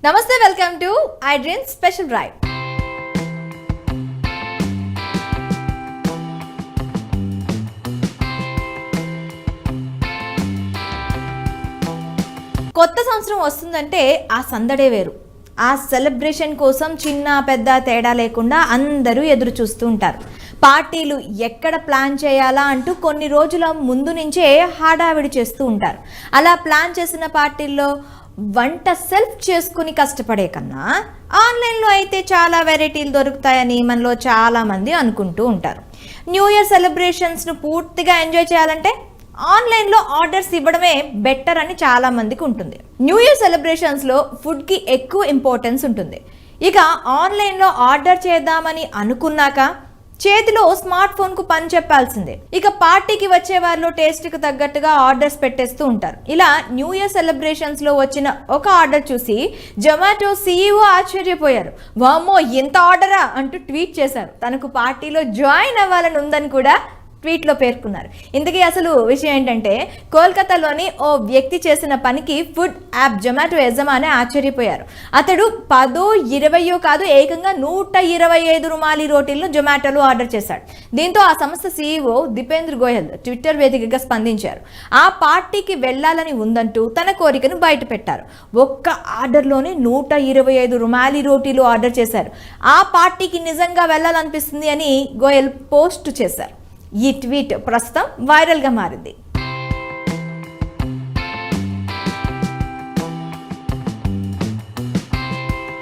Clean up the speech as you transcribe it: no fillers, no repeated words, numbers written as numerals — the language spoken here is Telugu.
నమస్తే, welcome to iDream special drive. కొత్త సంవత్సరం వస్తుందంటే ఆ సందడే వేరు. ఆ సెలబ్రేషన్ కోసం చిన్న పెద్ద తేడా లేకుండా అందరూ ఎదురు చూస్తూ ఉంటారు. పార్టీలు ఎక్కడ ప్లాన్ చేయాలా అంటూ కొన్ని రోజుల ముందు నుంచే హడావిడి చేస్తూ ఉంటారు. అలా ప్లాన్ చేసిన పార్టీల్లో వంట సెల్ఫ్ చేసుకుని కష్టపడే కన్నా ఆన్లైన్లో అయితే చాలా వెరైటీలు దొరుకుతాయని మనలో చాలామంది అనుకుంటూ ఉంటారు. న్యూ ఇయర్ సెలబ్రేషన్స్ను పూర్తిగా ఎంజాయ్ చేయాలంటే ఆన్లైన్లో ఆర్డర్స్ ఇవ్వడమే బెటర్ అని చాలామందికి ఉంటుంది. న్యూ ఇయర్ సెలబ్రేషన్స్లో ఫుడ్కి ఎక్కువ ఇంపార్టెన్స్ ఉంటుంది. ఇక ఆన్లైన్లో ఆర్డర్ చేద్దామని అనుకున్నాక చేతిలో స్మార్ట్ ఫోన్కు పని చెప్పాల్సిందే. ఇక పార్టీకి వచ్చే వారిలో టేస్ట్కి తగ్గట్టుగా ఆర్డర్స్ పెట్టేస్తూ ఉంటారు. ఇలా న్యూ ఇయర్ సెలబ్రేషన్స్లో వచ్చిన ఒక ఆర్డర్ చూసి జొమాటో CEO ఆశ్చర్యపోయారు. వామ్మో, ఇంత ఆర్డరా అంటూ ట్వీట్ చేశారు. తనకు పార్టీలో జాయిన్ అవ్వాలని ఉందని కూడా ట్వీట్లో పేర్కొన్నారు. ఇందుకే అసలు విషయం ఏంటంటే, కోల్కతాలోని ఓ వ్యక్తి చేసిన పనికి ఫుడ్ యాప్ జొమాటో యజమాని ఆశ్చర్యపోయారు. అతడు 10-20 కాదు, ఏకంగా 125 రుమాలి రోటీలను జొమాటోలో ఆర్డర్ చేశాడు. దీంతో ఆ సంస్థ CEO దీపేంద్ర గోయల్ ట్విట్టర్ వేదికగా స్పందించారు. ఆ పార్టీకి వెళ్లాలని ఉందంటూ తన కోరికను బయట పెట్టారు. ఒక్క ఆర్డర్లోనే 125 రుమాలి రోటీలు ఆర్డర్ చేశారు. ఆ పార్టీకి నిజంగా వెళ్లాలనిపిస్తుంది అని గోయల్ పోస్ట్ చేశారు. ఈ ట్వీట్ ప్రస్తుతం వైరల్గా మారింది.